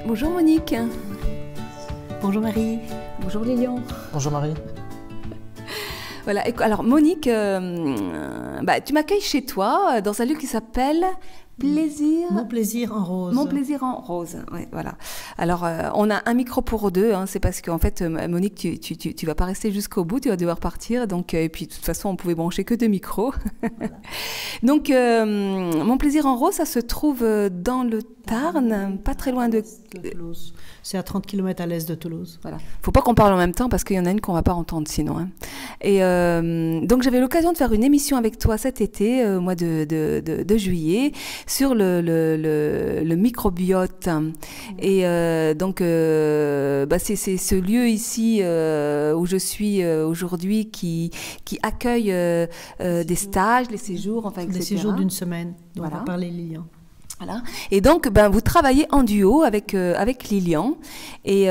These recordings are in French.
Bonjour Monique. Bonjour Marie. Bonjour Lilian. Bonjour Marie. Voilà, alors Monique, tu m'accueilles chez toi dans un lieu qui s'appelle Plaisir... Mon plaisir en rose. Mon plaisir en rose, oui, voilà. Alors, on a un micro pour deux, hein, c'est parce qu'en fait, Monique, tu vas pas rester jusqu'au bout, tu vas devoir partir, donc, et puis de toute façon, on pouvait brancher que deux micros. Voilà. Donc, Mon plaisir en rose, ça se trouve dans le Tarn, pas très loin de Toulouse. C'est à 30 km à l'est de Toulouse. Voilà. Faut pas qu'on parle en même temps parce qu'il y en a une qu'on va pas entendre sinon. Hein. Et donc j'avais l'occasion de faire une émission avec toi cet été, au mois de juillet, sur le microbiote. Et c'est ce lieu ici où je suis aujourd'hui qui accueille des stages, les séjours, enfin, etc. Les séjours d'une semaine dont voilà. On va parler Lilian. Voilà. Et donc, vous travaillez en duo avec Lilian. Et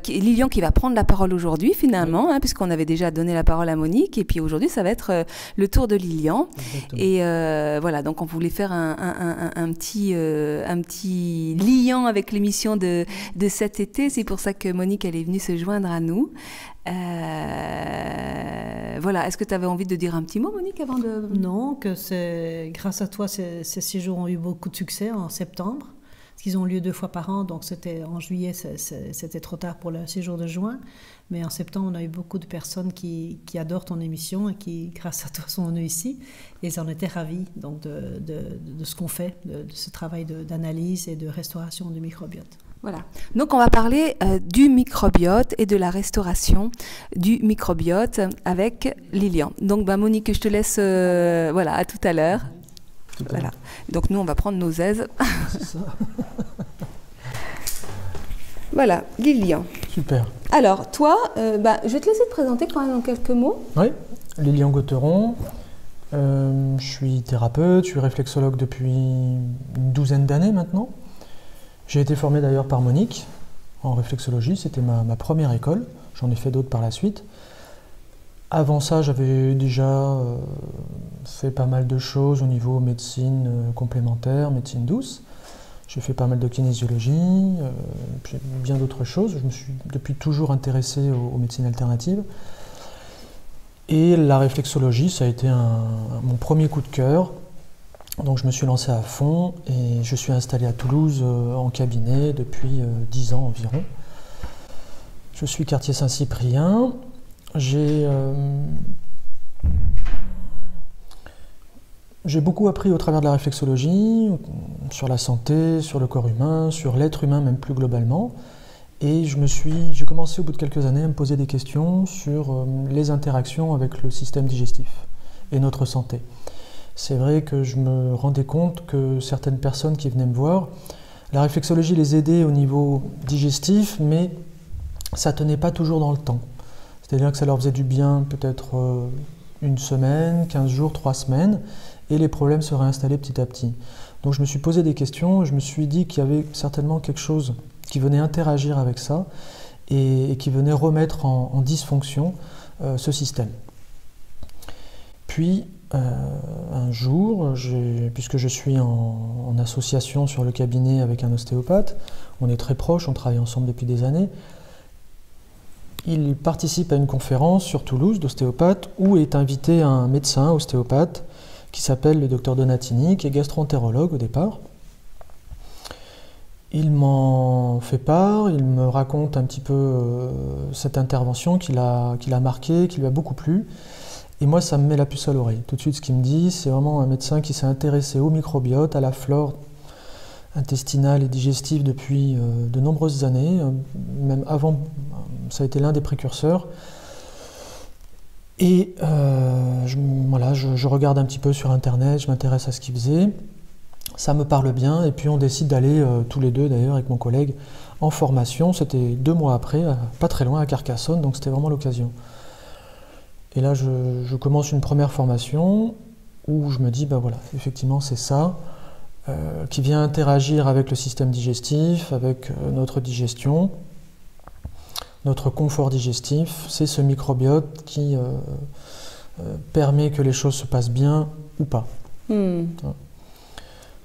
Lilian qui va prendre la parole aujourd'hui, finalement, hein, puisqu'on avait déjà donné la parole à Monique. Et puis aujourd'hui, ça va être le tour de Lilian. Exactement. Et voilà, donc on voulait faire un petit liant avec l'émission de cet été. C'est pour ça que Monique, elle est venue se joindre à nous. Voilà, est-ce que tu avais envie de dire un petit mot, Monique, avant de... Non, que c'est grâce à toi, ces séjours ont eu beaucoup de succès en septembre, parce qu'ils ont lieu 2 fois par an, donc c'était en juillet, c'était trop tard pour le séjour de juin, mais en septembre, on a eu beaucoup de personnes qui adorent ton émission et qui, grâce à toi, sont venues ici, et ils en étaient ravis donc de ce qu'on fait, de ce travail d'analyse et de restauration du microbiote. Voilà. Donc, on va parler du microbiote et de la restauration du microbiote avec Lilian. Donc, Monique, je te laisse, à tout à l'heure. Voilà. Donc, nous, on va prendre nos aises. C'est ça. Voilà, Lilian. Super. Alors, toi, je vais te laisser te présenter quand même en quelques mots. Oui, Lilian Gautheron. Je suis thérapeute, je suis réflexologue depuis une 12aine d'années maintenant. J'ai été formé d'ailleurs par Monique en réflexologie, c'était ma première école, j'en ai fait d'autres par la suite. Avant ça, j'avais déjà fait pas mal de choses au niveau médecine complémentaire, médecine douce. J'ai fait pas mal de kinésiologie, puis bien d'autres choses. Je me suis depuis toujours intéressé aux médecines alternatives. Et la réflexologie, ça a été mon premier coup de cœur. Donc je me suis lancé à fond et je suis installé à Toulouse en cabinet depuis 10 ans environ. Je suis quartier Saint-Cyprien. J'ai beaucoup appris au travers de la réflexologie, sur la santé, sur le corps humain, sur l'être humain même plus globalement. Et j'ai commencé au bout de quelques années à me poser des questions sur les interactions avec le système digestif et notre santé. C'est vrai que je me rendais compte que certaines personnes qui venaient me voir, la réflexologie les aidait au niveau digestif, mais ça ne tenait pas toujours dans le temps. C'est-à-dire que ça leur faisait du bien peut-être une semaine, 15 jours, 3 semaines, et les problèmes se réinstallaient petit à petit. Donc je me suis posé des questions, je me suis dit qu'il y avait certainement quelque chose qui venait interagir avec ça et qui venait remettre en dysfonction ce système. Puis, un jour, puisque je suis en association sur le cabinet avec un ostéopathe, on est très proches, on travaille ensemble depuis des années, il participe à une conférence sur Toulouse d'ostéopathes où est invité un médecin ostéopathe qui s'appelle le docteur Donatini, qui est gastro-entérologue au départ. Il m'en fait part, il me raconte un petit peu cette intervention qui l'a marqué, qui lui a beaucoup plu. Et moi, ça me met la puce à l'oreille. Tout de suite, ce qu'il me dit, c'est vraiment un médecin qui s'est intéressé au microbiote, à la flore intestinale et digestive depuis de nombreuses années. Même avant, ça a été l'un des précurseurs. Et je regarde un petit peu sur Internet, je m'intéresse à ce qu'il faisait. Ça me parle bien, et puis on décide d'aller tous les deux, d'ailleurs, avec mon collègue, en formation. C'était 2 mois après, pas très loin, à Carcassonne, donc c'était vraiment l'occasion. Et là, je commence une première formation où je me dis, effectivement, c'est ça, qui vient interagir avec le système digestif, avec notre digestion, notre confort digestif. C'est ce microbiote qui permet que les choses se passent bien ou pas.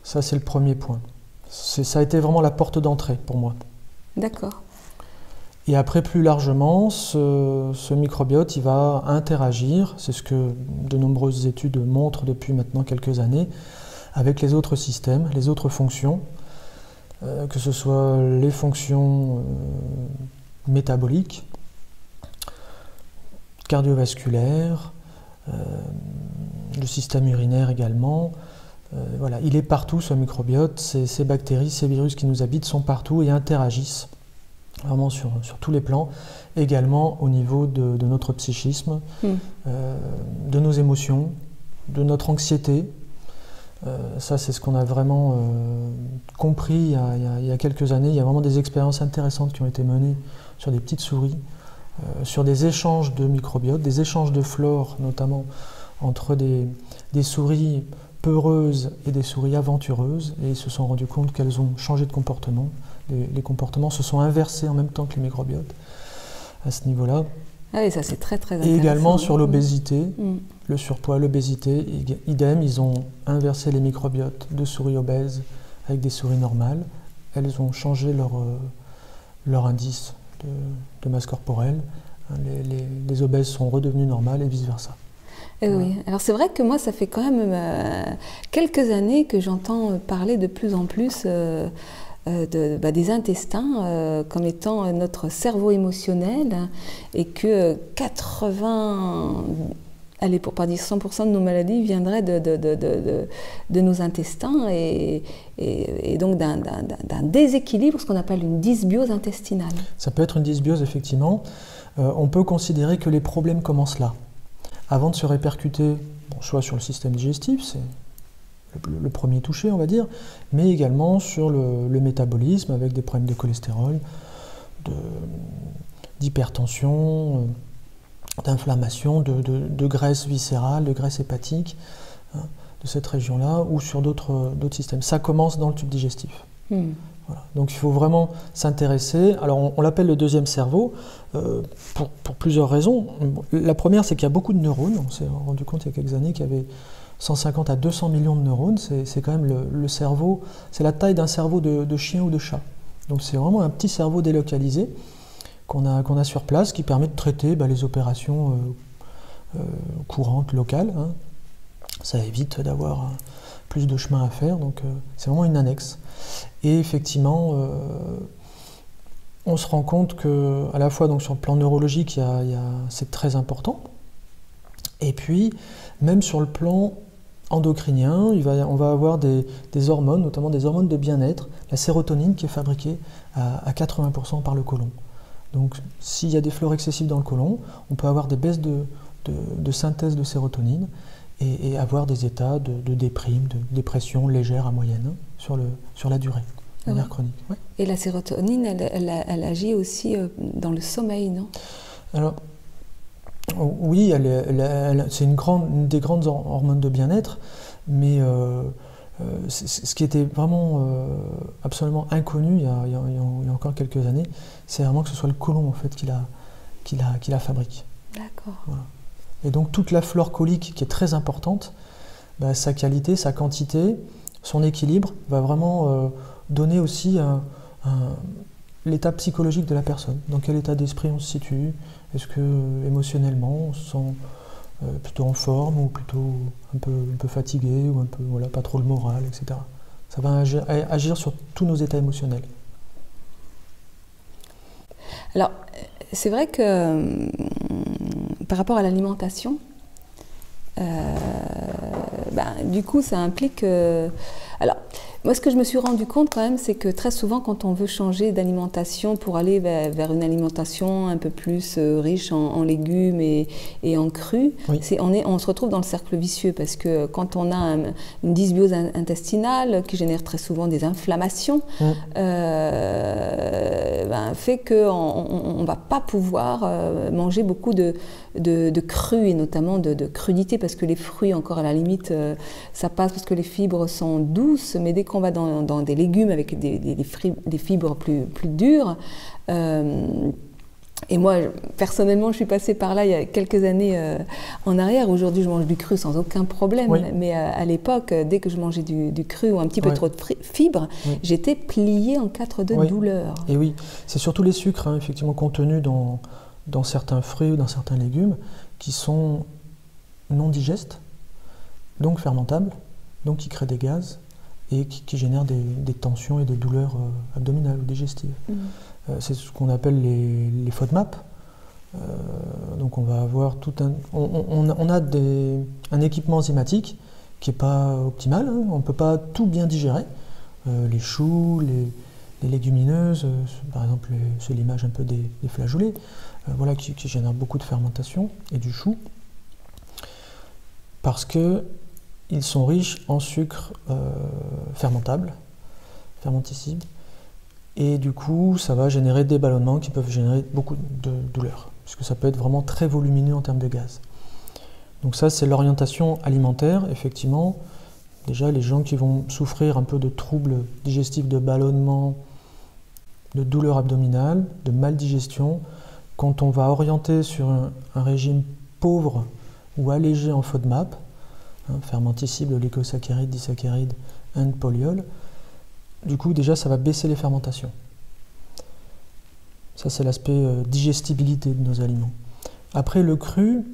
Ça, c'est le premier point. Ça a été vraiment la porte d'entrée pour moi. D'accord. Et après, plus largement, ce microbiote, il va interagir, c'est ce que de nombreuses études montrent depuis maintenant quelques années, avec les autres systèmes, les autres fonctions, que ce soit les fonctions métaboliques, cardiovasculaires, le système urinaire également. Voilà, il est partout, ce microbiote. Ces bactéries, ces virus qui nous habitent sont partout et interagissent vraiment sur tous les plans, également au niveau de notre psychisme, de nos émotions, de notre anxiété. Ça, c'est ce qu'on a vraiment compris il y a quelques années. Il y a vraiment des expériences intéressantes qui ont été menées sur des petites souris, sur des échanges de microbiotes, des échanges de flore, notamment entre des souris peureuses et des souris aventureuses, et ils se sont rendus compte qu'elles ont changé de comportement. Les comportements se sont inversés en même temps que les microbiotes à ce niveau-là. Ah oui, ça c'est très très intéressant. Et également sur l'obésité, le surpoids, l'obésité, idem, ils ont inversé les microbiotes de souris obèses avec des souris normales. Elles ont changé leur indice de masse corporelle. Les obèses sont redevenues normales et vice-versa. Oui, alors c'est vrai que moi, ça fait quand même quelques années que j'entends parler de plus en plus des intestins comme étant notre cerveau émotionnel, et que 80, allez, pour pas dire 100% de nos maladies viendraient de nos intestins, et donc d'un déséquilibre, ce qu'on appelle une dysbiose intestinale. Ça peut être une dysbiose, effectivement. On peut considérer que les problèmes commencent là, avant de se répercuter, soit sur le système digestif, c'est le premier touché, on va dire, mais également sur le métabolisme, avec des problèmes de cholestérol, d'hypertension, d'inflammation, de graisse viscérale, de graisse hépatique, hein, de cette région-là, ou sur d'autres systèmes. Ça commence dans le tube digestif. Voilà. Donc il faut vraiment s'intéresser. Alors on l'appelle le deuxième cerveau pour plusieurs raisons. La première, c'est qu'il y a beaucoup de neurones. On s'est rendu compte il y a quelques années qu'il y avait 150 à 200 millions de neurones. C'est quand même le cerveau, c'est la taille d'un cerveau de chien ou de chat. Donc c'est vraiment un petit cerveau délocalisé qu'on a sur place, qui permet de traiter les opérations courantes, locales. Hein. Ça évite d'avoir plus de chemin à faire, donc c'est vraiment une annexe. Et effectivement, on se rend compte que, à la fois donc, sur le plan neurologique, c'est très important, et puis même sur le plan endocrinien, on va avoir des hormones, notamment des hormones de bien-être, la sérotonine qui est fabriquée à 80% par le côlon. Donc s'il y a des flores excessives dans le côlon, on peut avoir des baisses de synthèse de sérotonine et avoir des états de déprime, de dépression légère à moyenne sur la durée, de manière chronique. Ouais. Et la sérotonine, elle agit aussi dans le sommeil, non? Alors, oui, c'est une des grandes hormones de bien-être, mais ce qui était vraiment absolument inconnu il y a encore quelques années, c'est vraiment que ce soit le côlon en fait qui la fabrique. D'accord. Voilà. Et donc toute la flore côlique qui est très importante, sa qualité, sa quantité, son équilibre va vraiment donner aussi l'état psychologique de la personne. Dans quel état d'esprit on se situe? Est-ce que émotionnellement on se sent plutôt en forme, ou plutôt un peu fatigué, ou un peu pas trop le moral, etc. Ça va agir sur tous nos états émotionnels. Alors, c'est vrai que par rapport à l'alimentation, du coup, ça implique... alors, moi, ce que je me suis rendu compte quand même, c'est que très souvent, quand on veut changer d'alimentation pour aller vers une alimentation un peu plus riche en légumes et en crus, oui, on se retrouve dans le cercle vicieux, parce que quand on a une dysbiose intestinale qui génère très souvent des inflammations, fait qu'on ne va pas pouvoir manger beaucoup de crus, et notamment de crudités, parce que les fruits, encore à la limite, ça passe parce que les fibres sont douces, mais dès qu'on va dans des légumes avec des fibres plus dures, Et moi, personnellement, je suis passée par là il y a quelques années en arrière. Aujourd'hui, je mange du cru sans aucun problème. Oui. Mais à l'époque, dès que je mangeais du cru ou un petit peu Ouais. trop de fibres, Oui. j'étais pliée en quatre de Oui. douleur. Et oui, c'est surtout les sucres, hein, effectivement, contenus dans certains fruits ou dans certains légumes qui sont non digestes, donc fermentables, donc qui créent des gaz et qui génèrent des tensions et des douleurs abdominales ou digestives. C'est ce qu'on appelle les FODMAP. Donc on va avoir tout un... On a un équipement enzymatique qui n'est pas optimal, hein. On ne peut pas tout bien digérer. Les choux, les légumineuses, par exemple, c'est l'image un peu des flageolets, voilà, qui génèrent beaucoup de fermentation, et du chou, parce qu'ils sont riches en sucre fermentable, fermenticible, et du coup, ça va générer des ballonnements qui peuvent générer beaucoup de douleurs, puisque ça peut être vraiment très volumineux en termes de gaz. Donc ça, c'est l'orientation alimentaire, effectivement. Déjà, les gens qui vont souffrir un peu de troubles digestifs, de ballonnements, de douleurs abdominales, de maldigestion, quand on va orienter sur un régime pauvre ou allégé en FODMAP, hein, fermenticible, oligosaccharides, disaccharides, and polyol, du coup, déjà, ça va baisser les fermentations. Ça, c'est l'aspect digestibilité de nos aliments. Après, le cru,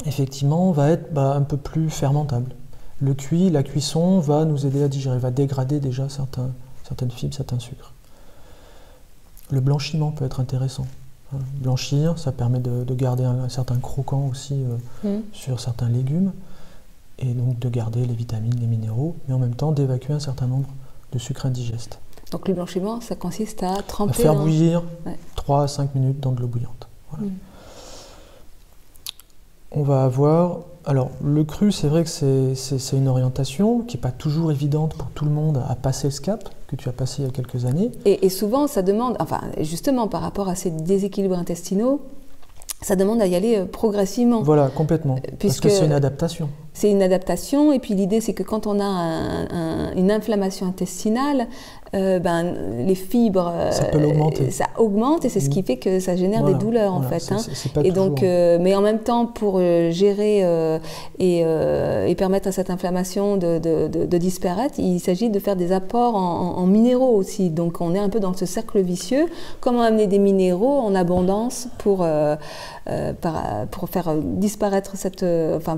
effectivement, va être un peu plus fermentable. Le cuit, la cuisson va nous aider à digérer, va dégrader déjà certaines fibres, certains sucres. Le blanchiment peut être intéressant. Blanchir, ça permet de garder un certain croquant aussi sur certains légumes, et donc de garder les vitamines, les minéraux, mais en même temps d'évacuer un certain nombre de sucres indigestes. Donc le blanchiment, ça consiste à À tremper faire bouillir Ouais. 3 à 5 minutes dans de l'eau bouillante. Voilà. On va avoir... Alors, le cru, c'est vrai que c'est une orientation qui n'est pas toujours évidente pour tout le monde à passer ce cap que tu as passé il y a quelques années. Et souvent, ça demande, enfin, justement, par rapport à ces déséquilibres intestinaux, ça demande à y aller progressivement. Voilà, complètement. Parce que c'est une adaptation. C'est une adaptation, et puis l'idée, c'est que quand on a une inflammation intestinale, les fibres, ça peut l'augmenter. Ça augmente, et c'est ce qui fait que ça génère des douleurs, en fait. C'est pas et toujours... donc, mais en même temps, pour gérer et permettre à cette inflammation de disparaître, il s'agit de faire des apports en minéraux aussi. Donc, on est un peu dans ce cercle vicieux. Comment amener des minéraux en abondance pour faire disparaître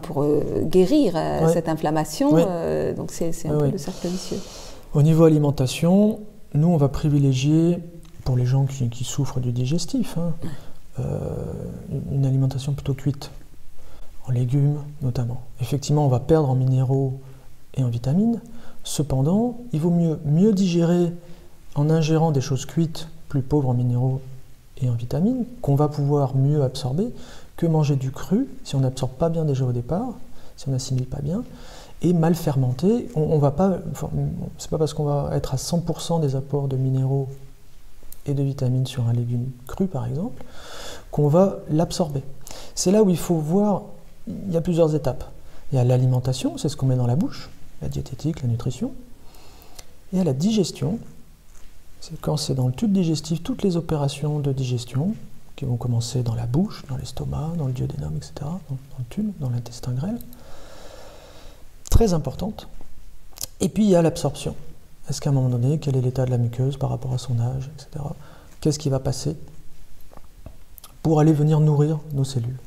pour guérir cette inflammation. Donc, c'est un peu le cercle vicieux. Au niveau alimentation, nous, on va privilégier, pour les gens qui souffrent du digestif, une alimentation plutôt cuite, en légumes notamment. Effectivement, on va perdre en minéraux et en vitamines. Cependant, il vaut mieux digérer en ingérant des choses cuites, plus pauvres en minéraux et en vitamines, qu'on va pouvoir mieux absorber, que manger du cru, si on n'absorbe pas bien déjà au départ, si on n'assimile pas bien, et mal fermenté. C'est pas parce qu'on va être à 100% des apports de minéraux et de vitamines sur un légume cru, par exemple, qu'on va l'absorber. C'est là où il faut voir, il y a plusieurs étapes. Il y a l'alimentation, c'est ce qu'on met dans la bouche, la diététique, la nutrition. Il y a la digestion, c'est quand c'est dans le tube digestif, toutes les opérations de digestion, qui vont commencer dans la bouche, dans l'estomac, dans le duodénum, etc., dans le tube, dans l'intestin grêle. Très importante. Et puis il y a l'absorption. Est-ce qu'à un moment donné, quel est l'état de la muqueuse par rapport à son âge, etc. Qu'est-ce qui va passer pour aller venir nourrir nos cellules,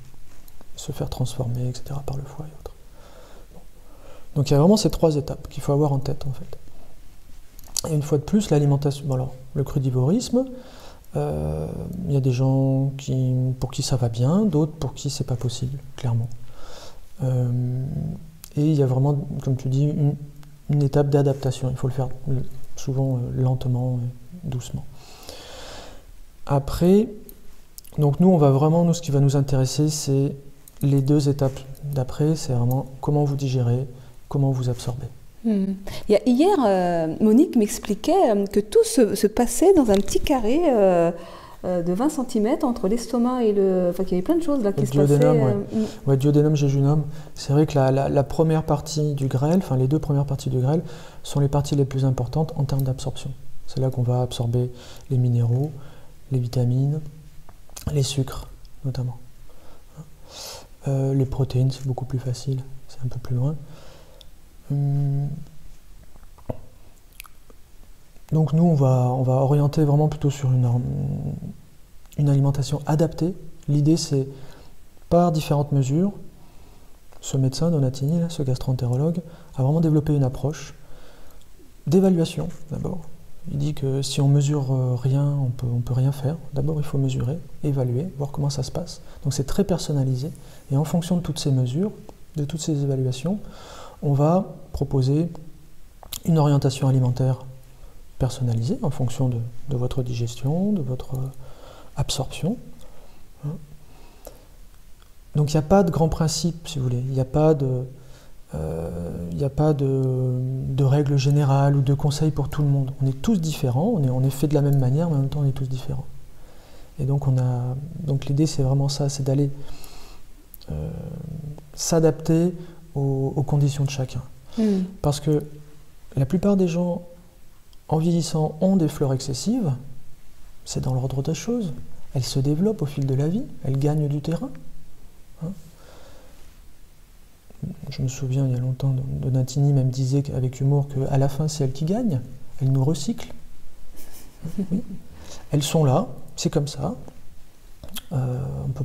se faire transformer, etc. par le foie et autres. Bon. Donc il y a vraiment ces 3 étapes qu'il faut avoir en tête, en fait. Et une fois de plus, l'alimentation, alors le crudivorisme, il y a des gens pour qui ça va bien, d'autres pour qui c'est pas possible, clairement. Et il y a vraiment, comme tu dis, une étape d'adaptation. Il faut le faire souvent lentement et doucement. Après, donc nous, ce qui va nous intéresser, c'est les 2 étapes d'après, c'est vraiment comment vous digérez, comment vous absorbez. Hier, Monique m'expliquait que tout se passait dans un petit carré de 20 cm entre l'estomac et le... Enfin, qu'il y avait plein de choses là qui se passaient. Ouais, duodénum, jéjunum. C'est vrai que la première partie du grêle, enfin les 2 premières parties du grêle, sont les parties les plus importantes en termes d'absorption. C'est là qu'on va absorber les minéraux, les vitamines, les sucres notamment. Les protéines, c'est beaucoup plus facile, c'est un peu plus loin. Donc nous, on va orienter vraiment plutôt sur une alimentation adaptée. L'idée, c'est par différentes mesures, ce médecin, Donatini, là, ce gastro-entérologue, a vraiment développé une approche d'évaluation d'abord. Il dit que si on mesure rien, on peut rien faire. D'abord, il faut mesurer, évaluer, voir comment ça se passe. Donc c'est très personnalisé. Et en fonction de toutes ces mesures, de toutes ces évaluations, on va proposer une orientation alimentaire personnalisée en fonction de votre digestion, de votre absorption. Donc il n'y a pas de grand principe, si vous voulez. Il n'y a pas de règles générales ou de conseils pour tout le monde. On est tous différents, on est fait de la même manière, mais en même temps on est tous différents. Et donc l'idée c'est vraiment ça, c'est d'aller s'adapter aux conditions de chacun. Parce que la plupart des gens, en vieillissant, ont des fleurs excessives, c'est dans l'ordre des choses. Elles se développent au fil de la vie, elles gagnent du terrain. Je me souviens, il y a longtemps, Donatini même disait avec humour qu'à la fin, c'est elle qui gagne. Elle nous recycle. Oui. Elles sont là, c'est comme ça. On ne peut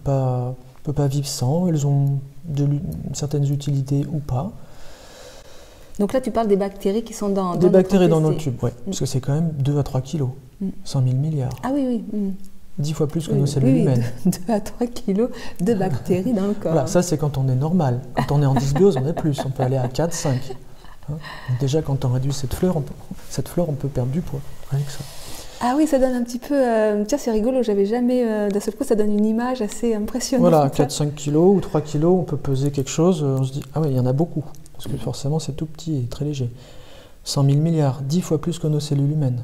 pas vivre sans. Elles ont certaines utilités ou pas. Donc là, tu parles des bactéries qui sont dans des bactéries dans nos tubes, oui. Parce que c'est quand même 2 à 3 kilos. 100 000 milliards. Ah oui. 10 fois plus que nos cellules humaines. 2 à 3 kilos de bactéries dans le corps. Voilà, ça c'est quand on est normal. Quand on est en dysbiose, on est plus. On peut aller à 4, 5. Déjà, quand on réduit cette fleur, on peut perdre du poids. Rien que ça. Ah oui, ça donne un petit peu... tiens, c'est rigolo, j'avais jamais... d'un seul coup, ça donne une image assez impressionnante. Voilà, 4-5 kilos ou 3 kilos, on peut peser quelque chose. On se dit, ah oui, il y en a beaucoup. Parce que forcément, c'est tout petit et très léger. 100 000 milliards, 10 fois plus que nos cellules humaines.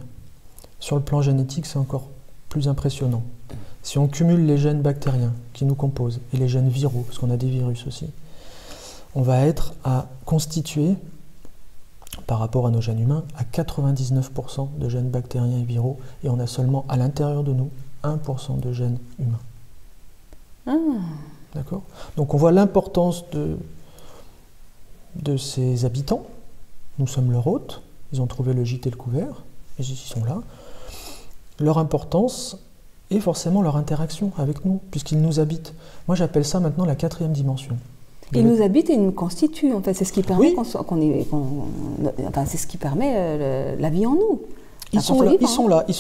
Sur le plan génétique, c'est encore plus impressionnant. Si on cumule les gènes bactériens qui nous composent et les gènes viraux, parce qu'on a des virus aussi, on va être à constituer, par rapport à nos gènes humains, à 99% de gènes bactériens et viraux, et on a seulement à l'intérieur de nous 1% de gènes humains. D'accord ? Donc on voit l'importance de ces habitants. Nous sommes leur hôte, ils ont trouvé le gîte et le couvert, ils sont là. Leur importance et forcément leur interaction avec nous, puisqu'ils nous habitent. Moi j'appelle ça maintenant la 4e dimension. Ils nous habitent et ils nous constituent, en fait. C'est ce qui permet c'est ce qui permet la vie en nous. Ils sont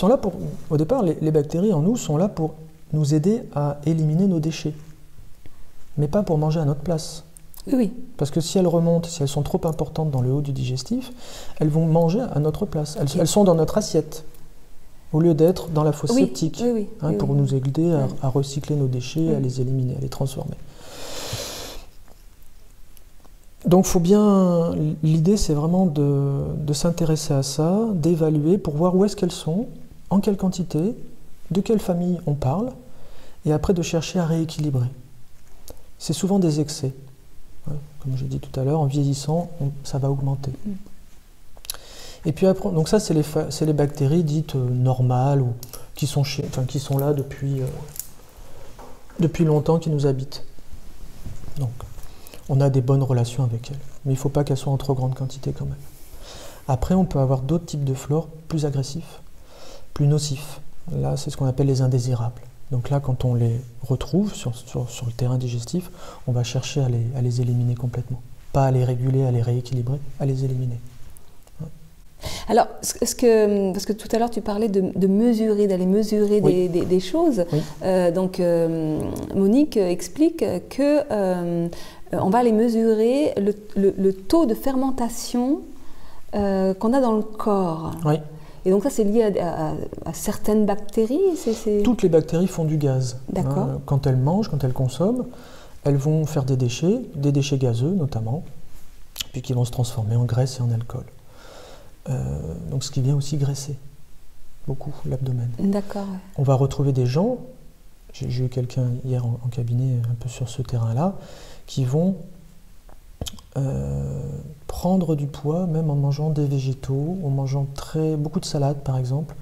là pour... Au départ, les bactéries en nous sont là pour nous aider à éliminer nos déchets, mais pas pour manger à notre place. Oui. Parce que si elles remontent, si elles sont trop importantes dans le haut du digestif, elles vont manger à notre place. Elles sont dans notre assiette, au lieu d'être dans la fosse septique, pour nous aider à recycler nos déchets, à les éliminer, à les transformer. Donc l'idée c'est vraiment de s'intéresser à ça, d'évaluer pour voir où est-ce qu'elles sont, en quelle quantité, de quelle famille on parle, et après de chercher à rééquilibrer. C'est souvent des excès. Comme j'ai dit tout à l'heure, en vieillissant, ça va augmenter. Et puis après, donc ça c'est les bactéries dites normales, ou qui sont là depuis longtemps, qui nous habitent. Donc, on a des bonnes relations avec elles, mais il ne faut pas qu'elles soient en trop grande quantité quand même. Après, on peut avoir d'autres types de flore plus agressifs, plus nocifs. Là, c'est ce qu'on appelle les indésirables. Donc là, quand on les retrouve sur le terrain digestif, on va chercher à les éliminer complètement. Pas à les réguler, à les rééquilibrer, à les éliminer. Alors, parce que tout à l'heure, tu parlais de mesurer, d'aller mesurer des choses. Oui. Donc, Monique explique que on va aller mesurer le taux de fermentation qu'on a dans le corps. Oui. Et donc ça, c'est lié à certaines bactéries Toutes les bactéries font du gaz. D'accord. Quand elles mangent, quand elles consomment, elles vont faire des déchets gazeux notamment, puis qui vont se transformer en graisse et en alcool. Donc ce qui vient aussi graisser beaucoup l'abdomen. D'accord. On va retrouver des gens, j'ai eu quelqu'un hier en cabinet un peu sur ce terrain-là, qui vont prendre du poids même en mangeant des végétaux, en mangeant beaucoup de salades par exemple.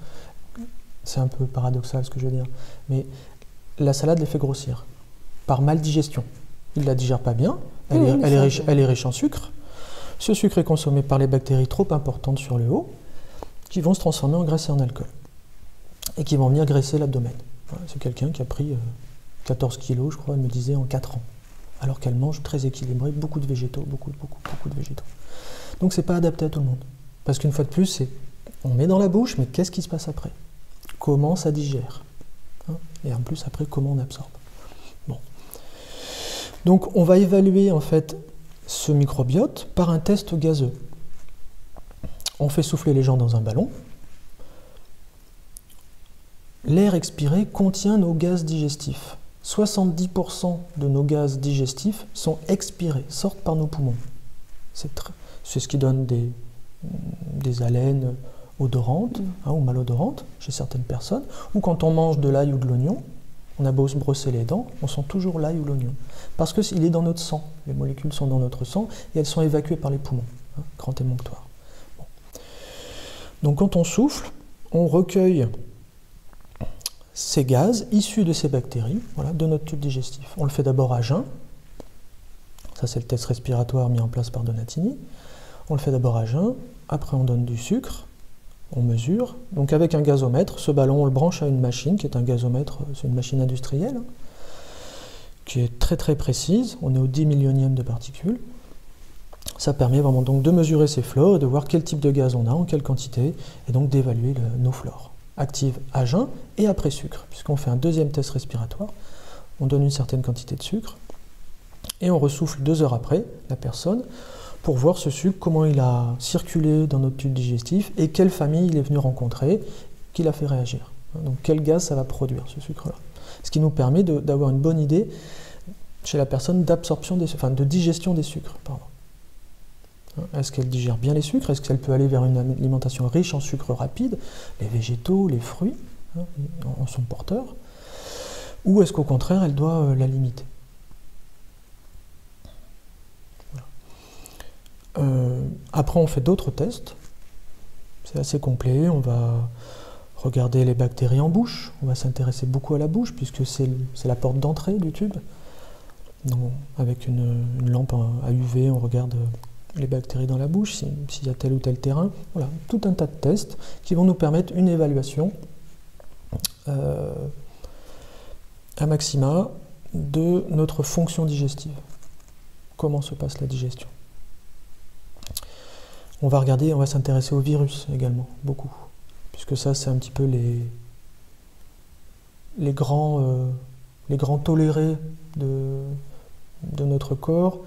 C'est un peu paradoxal ce que je veux dire, mais la salade les fait grossir, par maldigestion. Ils ne la digèrent pas bien, elle est riche en sucre. Ce sucre est consommé par les bactéries trop importantes sur le haut, qui vont se transformer en graisse et en alcool, et qui vont venir graisser l'abdomen. Voilà, c'est quelqu'un qui a pris 14 kilos, je crois, elle me disait, en 4 ans, alors qu'elle mange très équilibré, beaucoup de végétaux, beaucoup de végétaux. Donc c'est pas adapté à tout le monde. Parce qu'une fois de plus, on met dans la bouche, mais qu'est-ce qui se passe après? Comment ça digère? Et en plus, après, comment on absorbe? Bon. Donc on va évaluer en fait ce microbiote par un test gazeux. On fait souffler les gens dans un ballon. L'air expiré contient nos gaz digestifs. 70% de nos gaz digestifs sont expirés, sortent par nos poumons. C'est ce qui donne des haleines odorantes ou malodorantes chez certaines personnes. Ou quand on mange de l'ail ou de l'oignon, on a beau se brosser les dents, on sent toujours l'ail ou l'oignon. Parce qu'il est dans notre sang. Les molécules sont dans notre sang et elles sont évacuées par les poumons. Grand émonctoire. Bon. Donc quand on souffle, on recueille ces gaz issus de ces bactéries, voilà, de notre tube digestif. On le fait d'abord à jeun. Ça, c'est le test respiratoire mis en place par Donatini. On le fait d'abord à jeun. Après, on donne du sucre. On mesure. Donc, avec un gazomètre, ce ballon, on le branche à une machine qui est un gazomètre, c'est une machine industrielle, qui est très très précise. On est au 10 millionième de particules. Ça permet vraiment donc de mesurer ces flores et de voir quel type de gaz on a, en quelle quantité, et donc d'évaluer nos flores actives à jeun et après sucre, puisqu'on fait un deuxième test respiratoire, on donne une certaine quantité de sucre, et on ressouffle 2 heures après la personne pour voir ce sucre, comment il a circulé dans notre tube digestif et quelle famille il est venu rencontrer, qui l'a fait réagir. Donc quel gaz ça va produire, ce sucre-là. Ce qui nous permet d'avoir une bonne idée chez la personne d'absorption de digestion des sucres. Pardon. Est-ce qu'elle digère bien les sucres? Est-ce qu'elle peut aller vers une alimentation riche en sucre rapide? Les végétaux, les fruits en sont porteurs. Ou est-ce qu'au contraire, elle doit la limiter? Voilà. Après, on fait d'autres tests. C'est assez complet. On va regarder les bactéries en bouche. On va s'intéresser beaucoup à la bouche, puisque c'est la porte d'entrée du tube. Donc, avec une lampe à UV, on regarde les bactéries dans la bouche, s'il y a tel ou tel terrain. Voilà, tout un tas de tests qui vont nous permettre une évaluation à maxima de notre fonction digestive. Comment se passe la digestion? On va regarder, on va s'intéresser aux virus également, beaucoup. Puisque ça, c'est un petit peu les grands tolérés de notre corps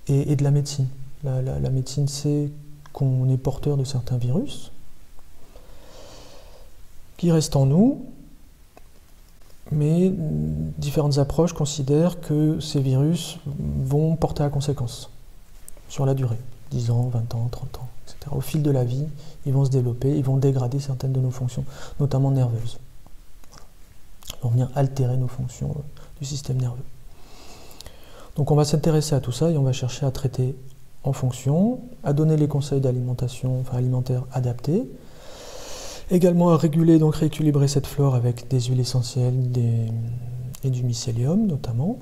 et de la médecine. La médecine sait qu'on est porteur de certains virus qui restent en nous, mais différentes approches considèrent que ces virus vont porter à conséquence sur la durée, 10 ans, 20 ans, 30 ans, etc. Au fil de la vie, ils vont se développer, ils vont dégrader certaines de nos fonctions, notamment nerveuses. Ils vont venir altérer nos fonctions du système nerveux. Donc on va s'intéresser à tout ça et on va chercher à traiter en fonction, à donner les conseils d'alimentation, alimentaire adaptés, également à réguler, donc rééquilibrer cette flore avec des huiles essentielles et du mycélium notamment,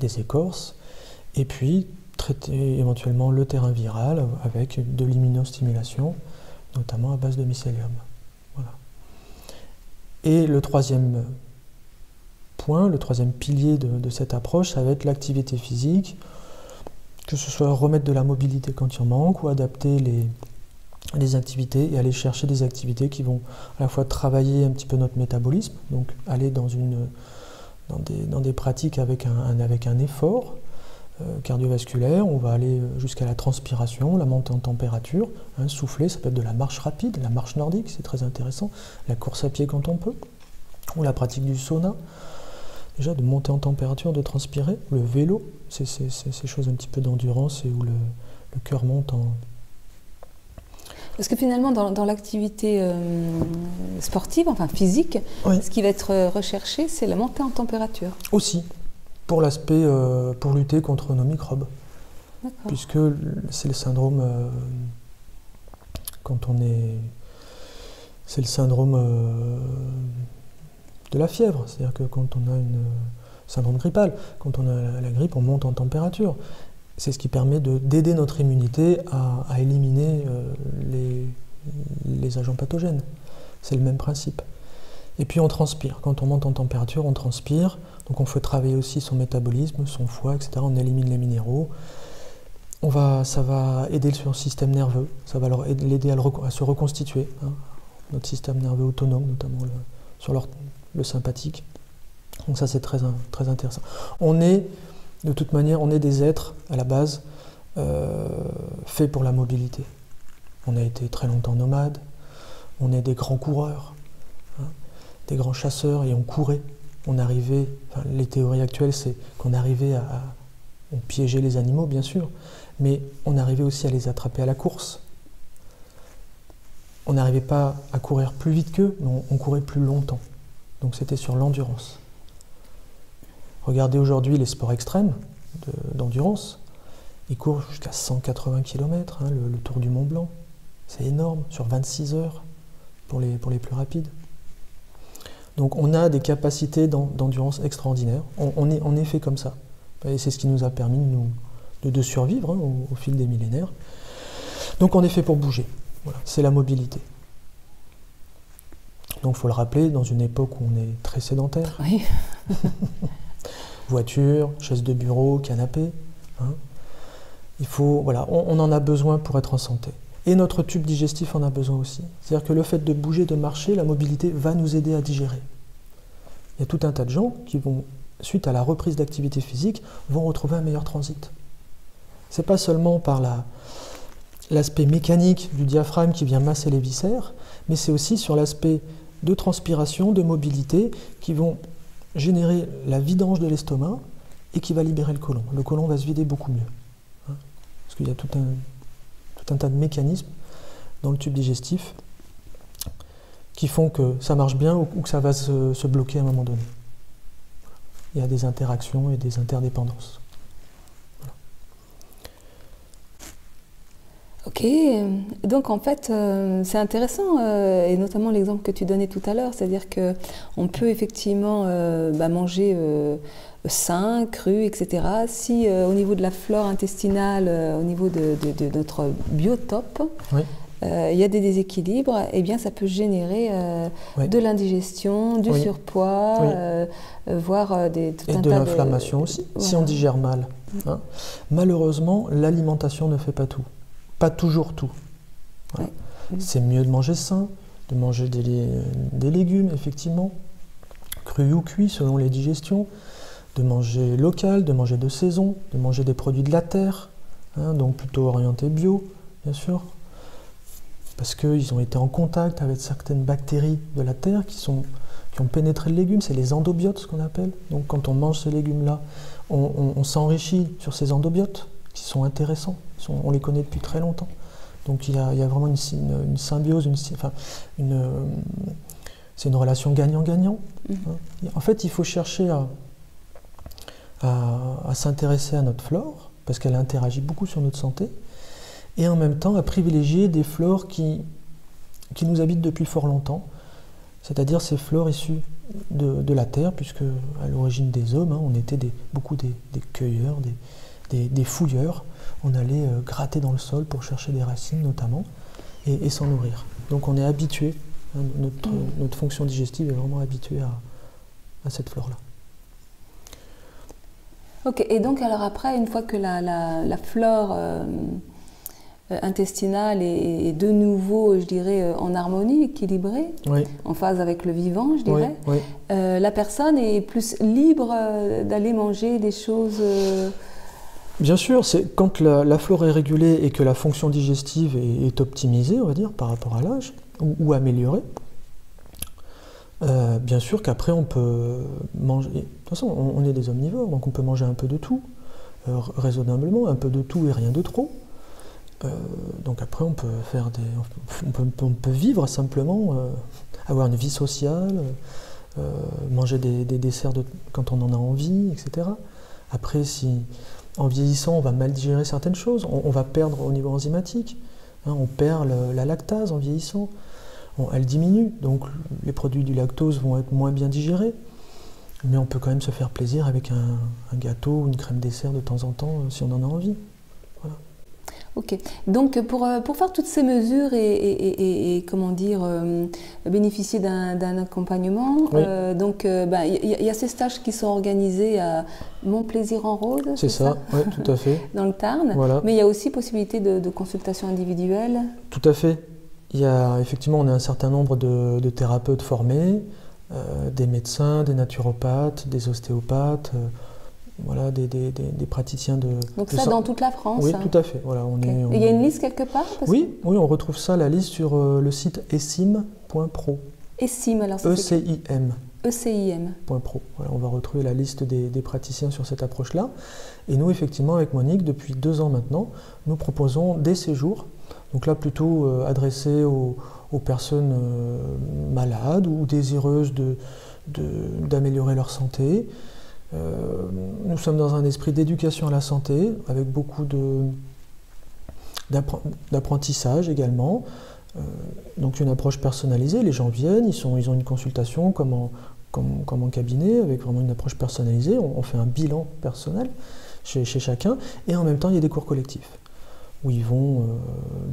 des écorces, et puis traiter éventuellement le terrain viral avec de l'immunostimulation, notamment à base de mycélium. Voilà. Et le troisième point, le troisième pilier de cette approche, ça va être l'activité physique, que ce soit remettre de la mobilité quand il en manque ou adapter les activités et aller chercher des activités qui vont à la fois travailler un petit peu notre métabolisme, donc aller dans des pratiques avec un effort cardiovasculaire. On va aller jusqu'à la transpiration, la montée en température, souffler, ça peut être de la marche rapide, la marche nordique, c'est très intéressant, la course à pied quand on peut, ou la pratique du sauna. Déjà de monter en température, de transpirer, le vélo, c'est ces choses un petit peu d'endurance et où le cœur monte en... Parce que finalement, dans l'activité sportive, enfin physique, oui, ce qui va être recherché, c'est la montée en température. Aussi, pour l'aspect, pour lutter contre nos microbes. Puisque c'est le syndrome, c'est le syndrome de la fièvre. C'est-à-dire que quand on a une syndrome grippal, quand on a la grippe, on monte en température. C'est ce qui permet d'aider notre immunité à éliminer les agents pathogènes. C'est le même principe. Et puis on transpire. Quand on monte en température, on transpire. Donc on fait travailler aussi son métabolisme, son foie, etc. On élimine les minéraux. Ça va aider son système nerveux. Ça va l'aider à se reconstituer. Hein. Notre système nerveux autonome, notamment sur le sympathique. Donc ça c'est très, très intéressant. De toute manière, on est des êtres, à la base, faits pour la mobilité. On a été très longtemps nomades. On est des grands coureurs. Des grands chasseurs, et on courait. Les théories actuelles, c'est qu'on arrivait on piégeait les animaux, bien sûr, mais on arrivait aussi à les attraper à la course. On n'arrivait pas à courir plus vite qu'eux, mais on courait plus longtemps. Donc c'était sur l'endurance. Regardez aujourd'hui les sports extrêmes d'endurance. Ils courent jusqu'à 180 km, le Tour du Mont Blanc. C'est énorme, sur 26 heures pour les plus rapides. Donc on a des capacités d'endurance extraordinaires. On est fait comme ça. Et c'est ce qui nous a permis de survivre au fil des millénaires. Donc on est fait pour bouger. Voilà, c'est la mobilité. Donc il faut le rappeler, dans une époque où on est très sédentaire. Oui. Voiture, chaise de bureau, canapé. On en a besoin pour être en santé. Et notre tube digestif en a besoin aussi. C'est-à-dire que le fait de bouger, de marcher, la mobilité va nous aider à digérer. Il y a tout un tas de gens qui vont, suite à la reprise d'activité physique, vont retrouver un meilleur transit. Ce n'est pas seulement par l'aspect mécanique du diaphragme qui vient masser les viscères, mais c'est aussi sur l'aspect de transpiration, de mobilité, qui vont générer la vidange de l'estomac et qui va libérer le côlon. Le côlon va se vider beaucoup mieux. Parce qu'il y a tout un tas de mécanismes dans le tube digestif qui font que ça marche bien ou que ça va se bloquer à un moment donné. Il y a des interactions et des interdépendances. Voilà. Ok, donc en fait c'est intéressant et notamment l'exemple que tu donnais tout à l'heure, c'est-à-dire qu'on peut effectivement manger sain, cru, etc. Si au niveau de la flore intestinale, au niveau de notre biotope, oui. Il y a des déséquilibres, eh bien ça peut générer oui. de l'indigestion, du oui. surpoids, oui. voire tout un tas de... Et de l'inflammation aussi, voilà. Si on digère mal. Malheureusement, l'alimentation ne fait pas tout. Pas toujours tout. Voilà. Ouais. C'est mieux de manger sain, de manger des légumes, effectivement, crus ou cuits selon les digestions, de manger local, de manger de saison, de manger des produits de la terre, donc plutôt orientés bio, bien sûr, parce qu'ils ont été en contact avec certaines bactéries de la terre qui ont pénétré le légume, c'est les endobiotes, ce qu'on appelle. Donc quand on mange ces légumes-là, on s'enrichit sur ces endobiotes qui sont intéressants, on les connaît depuis très longtemps. Donc il y a vraiment une symbiose, c'est une relation gagnant-gagnant. En fait, il faut chercher à s'intéresser à notre flore, parce qu'elle interagit beaucoup sur notre santé, et en même temps à privilégier des flores qui nous habitent depuis fort longtemps, c'est-à-dire ces flores issues de la terre, puisque à l'origine des hommes, on était beaucoup des cueilleurs, des fouilleurs. On allait gratter dans le sol pour chercher des racines notamment, et s'en nourrir. Donc on est habitué, notre fonction digestive est vraiment habituée à cette flore-là. Ok, et donc alors après, une fois que la flore intestinale est de nouveau, je dirais, en harmonie, équilibrée, oui. en phase avec le vivant, je dirais, oui, oui. La personne est plus libre d'aller manger des choses... Bien sûr, c'est quand la flore est régulée et que la fonction digestive est optimisée, on va dire, par rapport à l'âge, ou améliorée, bien sûr qu'après on peut manger... De toute façon, on est des omnivores, donc on peut manger un peu de tout, raisonnablement, un peu de tout et rien de trop. Donc après on peut on peut vivre simplement, avoir une vie sociale, manger des desserts quand on en a envie, etc. Après, si en vieillissant on va mal digérer certaines choses, on va perdre au niveau enzymatique, on perd la lactase en vieillissant, bon, elle diminue, donc les produits du lactose vont être moins bien digérés. Mais on peut quand même se faire plaisir avec un gâteau ou une crème dessert de temps en temps si on en a envie. Voilà. Ok, donc pour faire toutes ces mesures et comment dire, bénéficier d'un accompagnement, oui. donc il y a ces stages qui sont organisés à Mon Plaisir en Rose. C'est ça, oui, tout à fait. Dans le Tarn, voilà. Mais il y a aussi possibilité de consultation individuelle. Tout à fait. Il y a, effectivement, on a un certain nombre de thérapeutes formés, des médecins, des naturopathes, des ostéopathes, voilà, des praticiens de... Donc ça dans toute la France? Oui, tout à fait. Voilà, Et il y a une liste quelque part? Oui, on retrouve ça, la liste sur le site ecim.pro. Ecim, alors c'est ECIM. ECIM.pro. Voilà, on va retrouver la liste des praticiens sur cette approche-là. Et nous, effectivement, avec Monique, depuis 2 ans maintenant, nous proposons des séjours, donc là plutôt adressés aux personnes malades ou désireuses d'améliorer leur santé. Nous sommes dans un esprit d'éducation à la santé, avec beaucoup d'apprentissage également. Donc une approche personnalisée, les gens viennent, ils ont une consultation comme en cabinet, avec vraiment une approche personnalisée, on fait un bilan personnel chez chacun, et en même temps il y a des cours collectifs, où ils vont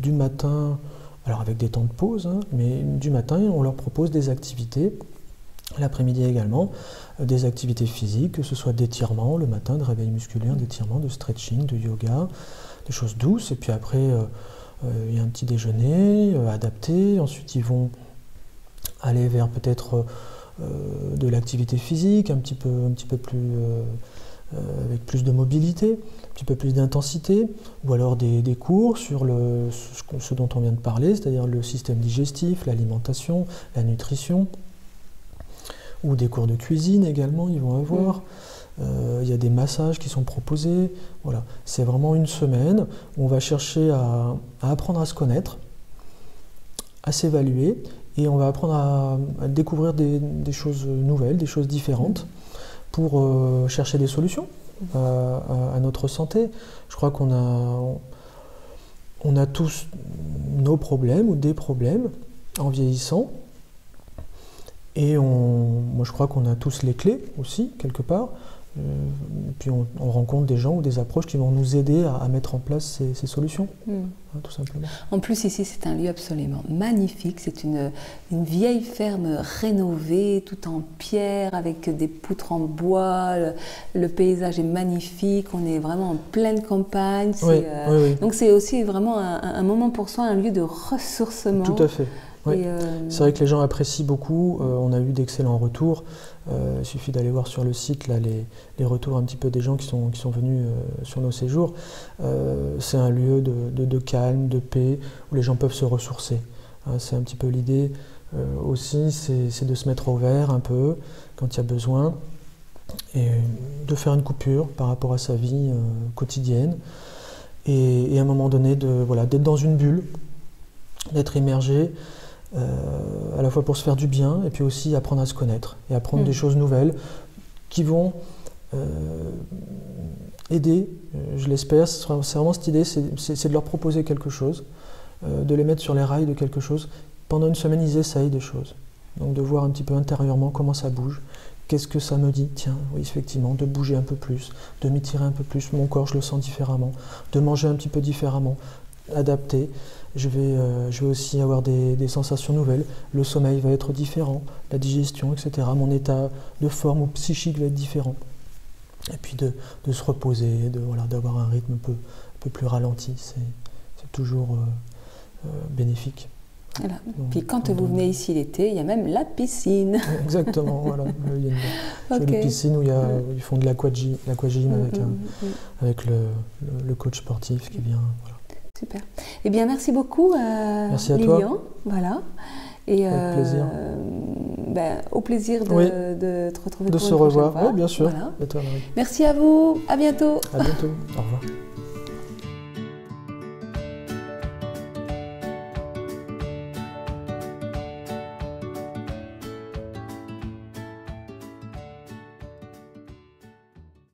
du matin, alors avec des temps de pause, hein, mais du matin on leur propose des activités, l'après-midi également, des activités physiques, que ce soit d'étirement le matin, de réveil musculaire, d'étirement, de stretching, de yoga, des choses douces, et puis après il y a un petit déjeuner adapté, ensuite ils vont aller vers peut-être de l'activité physique, un petit peu plus, avec plus de mobilité, un petit peu plus d'intensité, ou alors des cours sur ce dont on vient de parler, c'est-à-dire le système digestif, l'alimentation, la nutrition, ou des cours de cuisine également, ils vont avoir. Il y a des massages qui sont proposés. Voilà. C'est vraiment une semaine où on va chercher à apprendre à se connaître, à s'évaluer, et on va apprendre à découvrir des choses nouvelles, des choses différentes, pour chercher des solutions à notre santé. Je crois qu'on a tous nos problèmes ou des problèmes en vieillissant. Et moi je crois qu'on a tous les clés aussi, quelque part. Puis on rencontre des gens ou des approches qui vont nous aider à mettre en place ces solutions, hein, tout simplement. En plus ici c'est un lieu absolument magnifique, c'est une vieille ferme rénovée, tout en pierre, avec des poutres en bois, le paysage est magnifique, on est vraiment en pleine campagne. Oui. Donc c'est aussi vraiment un moment pour soi, un lieu de ressourcement. Tout à fait. Oui. C'est vrai que les gens apprécient beaucoup, on a eu d'excellents retours, il suffit d'aller voir sur le site là, les retours un petit peu des gens qui sont venus sur nos séjours. C'est un lieu de calme, de paix, où les gens peuvent se ressourcer. C'est un petit peu l'idée aussi, c'est de se mettre au vert un peu quand il y a besoin, et de faire une coupure par rapport à sa vie quotidienne, et à un moment donné d'être dans une bulle, d'être immergé, à la fois pour se faire du bien et puis aussi apprendre à se connaître et apprendre des choses nouvelles qui vont aider, je l'espère. C'est vraiment cette idée, c'est de leur proposer quelque chose, de les mettre sur les rails de quelque chose. Pendant une semaine, ils essayent des choses. Donc de voir un petit peu intérieurement comment ça bouge. Qu'est-ce que ça me dit? Tiens, oui, effectivement, de bouger un peu plus, de m'étirer un peu plus, mon corps, je le sens différemment, de manger un petit peu différemment, adapter. Je vais aussi avoir des sensations nouvelles, le sommeil va être différent, la digestion, etc. Mon état de forme ou psychique va être différent. Et puis de se reposer, d'avoir un rythme un peu plus ralenti, c'est toujours bénéfique. Voilà. Puis quand vous venez ici l'été, il y a même la piscine. Exactement, voilà. Il y a une jolie piscine où ils font de l'aquagym avec le coach sportif qui vient. Voilà. Super. Eh bien, merci beaucoup, merci à Lilian. toi. Voilà. Et avec plaisir. Au plaisir de te retrouver. De se revoir, oui, bien sûr. Voilà. Et toi, Marie. Merci à vous. À bientôt. À bientôt. Au revoir.